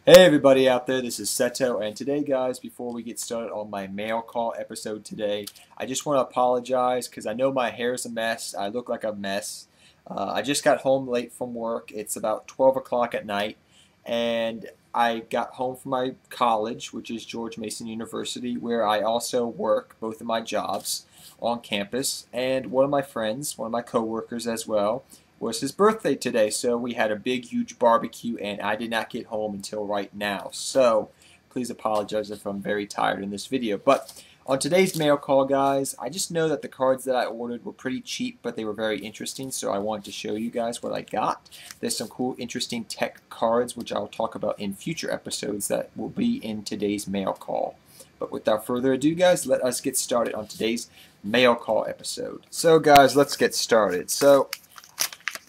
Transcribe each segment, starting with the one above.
Hey everybody out there, this is Seto, and today guys, before we get started on my mail call episode today, I just want to apologize because I know my hair is a mess, I look like a mess. I just got home late from work, it's about 12 o'clock at night, and I got home from my college, which is George Mason University, where I also work both of my jobs on campus, and one of my friends, one of my coworkers as well, was his birthday today, so we had a big, huge barbecue, and I did not get home until right now. So please apologize if I'm very tired in this video. But on today's mail call, guys, I just know that the cards that I ordered were pretty cheap, but they were very interesting, so I wanted to show you guys what I got. There's some cool, interesting tech cards, which I'll talk about in future episodes that will be in today's mail call. But without further ado, guys, let us get started on today's mail call episode. So, guys, let's get started. So,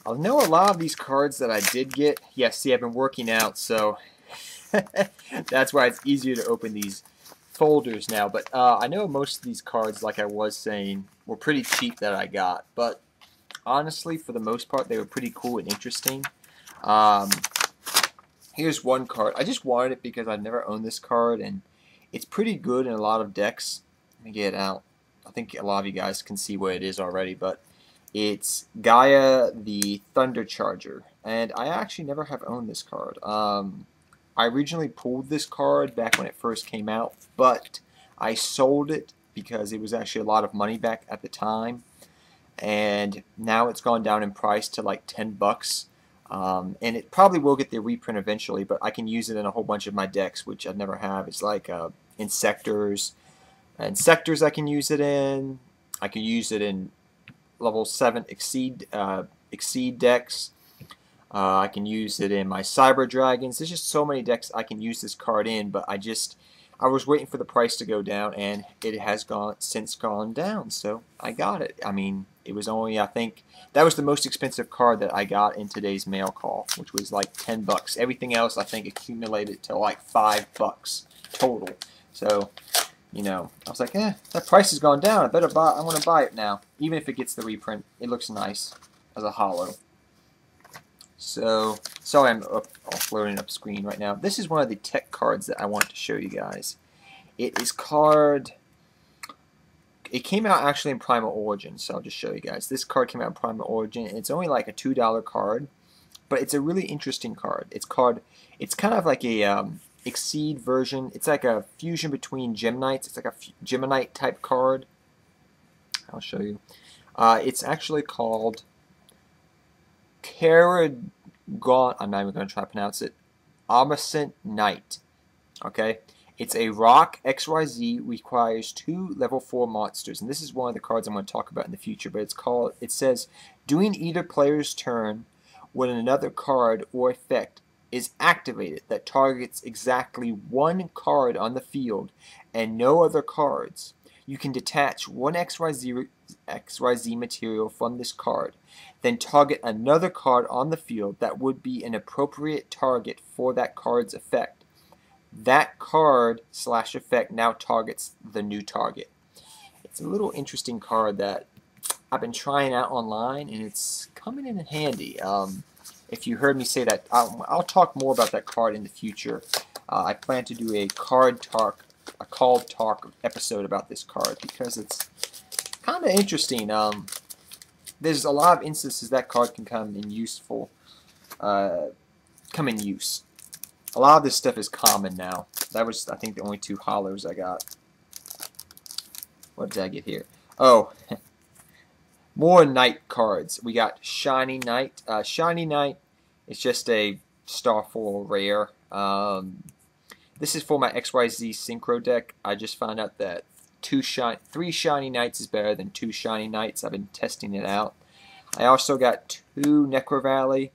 I know a lot of these cards that I did get. Yes, see, I've been working out, so that's why it's easier to open these folders now. But I know most of these cards, like I was saying, were pretty cheap that I got. But honestly, for the most part, they were pretty cool and interesting. Here's one card. I just wanted it because I've never owned this card, and it's pretty good in a lot of decks. Let me get it out. I think a lot of you guys can see what it is already, but it's Gaia the Thunder Charger, and I actually never have owned this card. I originally pulled this card back when it first came out, but I sold it because it was actually a lot of money back at the time, and now it's gone down in price to like 10 bucks. And it probably will get the reprint eventually, but I can use it in a whole bunch of my decks, which I never have. It's like Insectors. Insectors I can use it in. I can use it in level 7 exceed decks. I can use it in my Cyber Dragons. There's just so many decks I can use this card in, but I was waiting for the price to go down, and it has since gone down, so I got it. I mean, it was only, I think, that was the most expensive card that I got in today's mail call, which was like 10 bucks. Everything else, I think, accumulated to like 5 bucks total. So, you know, I was like, that price has gone down. I want to buy it now. Even if it gets the reprint, it looks nice as a holo. So, sorry I'm loading up screen right now. This is one of the tech cards that I want to show you guys. It came out actually in Primal Origin, so I'll just show you guys. This card came out in Primal Origin, and it's only like a $2 card, but it's a really interesting card. It's kind of like a Exceed version. It's like a fusion between Geminites. It's like a Geminite type card. I'll show you. It's actually called Caragon. I'm not even going to try to pronounce it. Omniscient Knight. Okay. It's a rock. XYZ requires 2 level 4 monsters, and this is one of the cards I'm going to talk about in the future. But it says during either player's turn, when another card or effect is activated that targets exactly 1 card on the field and no other cards, you can detach 1 XYZ material from this card, then target another card on the field that would be an appropriate target for that card's effect. That card/effect now targets the new target. It's a little interesting card that I've been trying out online, and it's coming in handy. If you heard me say that, I'll talk more about that card in the future. I plan to do a card talk episode about this card because it's kind of interesting. There's a lot of instances that card can come in use. A lot of this stuff is common now. That was, I think, the only 2 holos I got. What did I get here? Oh. More Knight cards. We got Shiny Knight. Shiny Knight is just a Starfall rare. This is for my XYZ Synchro deck. I just found out that 3 Shiny Knights is better than 2 Shiny Knights. I've been testing it out. I also got 2 Necro Valley.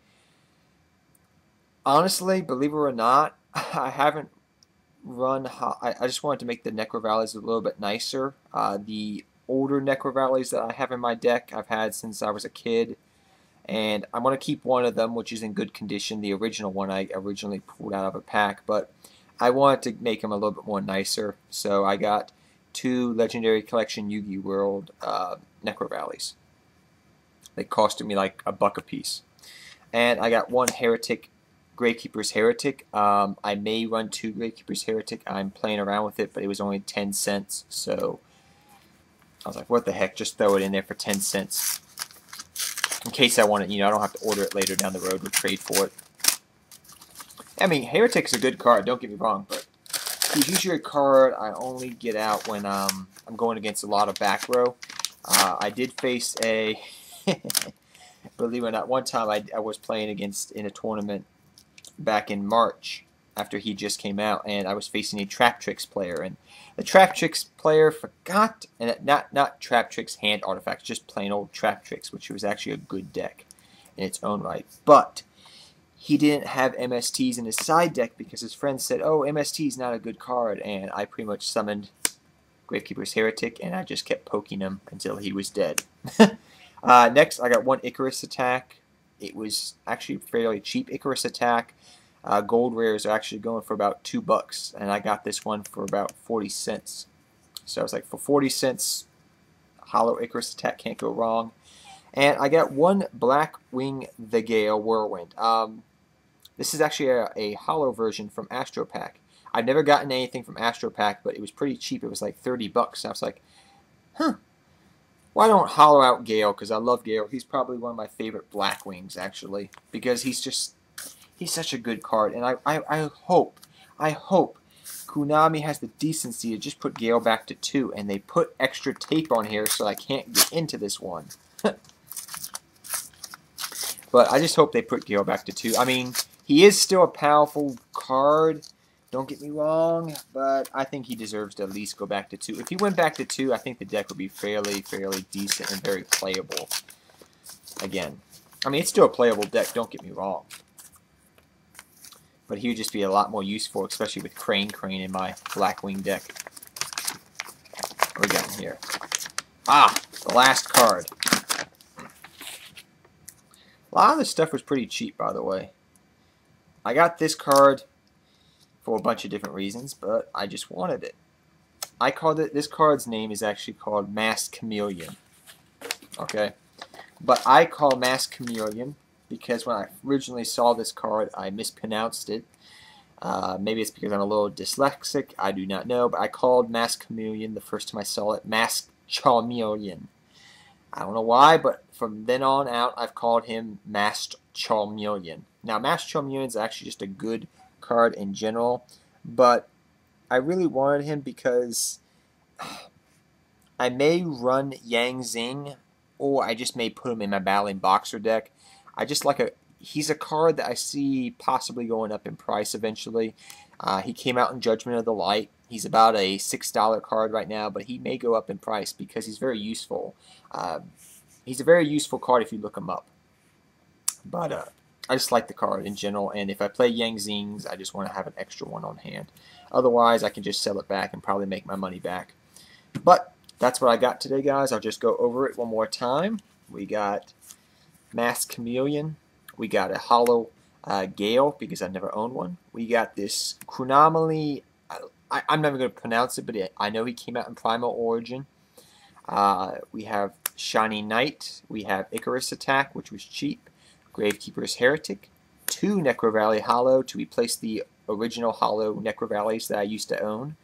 Honestly, believe it or not, I haven't run. I just wanted to make the Necro Valleys a little bit nicer. The older Necro Valleys that I have in my deck I've had since I was a kid, and I'm going to keep one of them, which is in good condition, the original one I originally pulled out of a pack, but I wanted to make them a little bit more nicer, so I got 2 Legendary Collection Yu-Gi World Necro Valleys. They costed me like $1 a piece. And I got 1 Heretic Gravekeeper's Heretic. I may run 2 Gravekeeper's Heretic. I'm playing around with it, but it was only 10 cents, so I was like, what the heck, just throw it in there for 10 cents. In case I want it, I don't have to order it later down the road or trade for it. I mean, Heretic's a good card, don't get me wrong, but he's usually a card I only get out when I'm going against a lot of back row. I did face a, believe it or not, one time I was playing against in a tournament back in March after he just came out, and I was facing a Trap Tricks player, and the Trap Tricks player forgot, and not Trap Tricks hand artifacts, just plain old Trap Tricks, which was actually a good deck in its own right, but he didn't have MSTs in his side deck because his friend said, oh, MST is not a good card, and I pretty much summoned Gravekeeper's Heretic, and I just kept poking him until he was dead. Next, I got one Icarus attack. It was actually fairly cheap Icarus attack. Gold rares are actually going for about $2, and I got this one for about 40 cents. So I was like, for 40 cents, Hollow Icarus attack can't go wrong. And I got one Blackwing the Gale Whirlwind. This is actually a hollow version from Astro Pack. I've never gotten anything from Astro Pack, but it was pretty cheap. It was like $30. And I was like, huh, why don't hollow out Gale? Because I love Gale. He's probably one of my favorite Blackwings, actually, because he's such a good card. And I hope Konami has the decency to just put Gale back to 2, and they put extra tape on here so I can't get into this one. But I just hope they put Gale back to 2. I mean, he is still a powerful card, don't get me wrong, but I think he deserves to at least go back to 2. If he went back to 2, I think the deck would be fairly decent and very playable. Again, I mean, it's still a playable deck, don't get me wrong. But he would just be a lot more useful, especially with Crane in my Blackwing deck. What we got in here? Ah, the last card. A lot of this stuff was pretty cheap, by the way. I got this card for a bunch of different reasons, but I just wanted it. I called it, this card's name is actually called Masked Chameleon. Okay? But I call Masked Chameleon because when I originally saw this card, I mispronounced it. Maybe it's because I'm a little dyslexic, I do not know, but I called Masked Chameleon the first time I saw it Masked Charmeleon. I don't know why, but from then on out, I've called him Masked Charmeleon. Now, Masked Charmeleon is actually just a good card in general, but I really wanted him because I may run Yang Zing, or I just may put him in my Battling Boxer deck. I just like he's a card that I see possibly going up in price eventually. He came out in Judgment of the Light. He's about a $6 card right now, but he may go up in price because he's very useful. He's a very useful card if you look him up. But I just like the card in general, and if I play Yang Zings, I just want to have an extra one on hand. Otherwise, I can just sell it back and probably make my money back. But that's what I got today, guys. I'll just go over it one more time. We got Masked Chameleon. We got a Hollow Gale, because I never owned one. We got this Chronomaly. I'm not even going to pronounce it, but I know he came out in Primal Origin. We have Shiny Knight. We have Icarus Attack, which was cheap. Gravekeeper's Heretic. 2 Necro Valley Hollow to replace the original Hollow Necro Valleys that I used to own.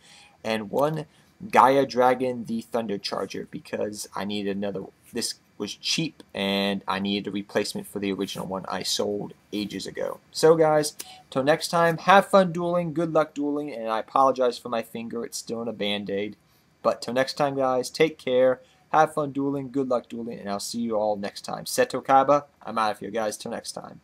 And 1 Gaia Dragon, the Thunder Charger, because I needed another. This was cheap, and I needed a replacement for the original one I sold ages ago. So guys, till next time, have fun dueling, good luck dueling, and I apologize for my finger, it's still in a band-aid. But till next time, guys, take care, have fun dueling, good luck dueling, and I'll see you all next time. Seto Kaiba, I'm out of here, guys, till next time.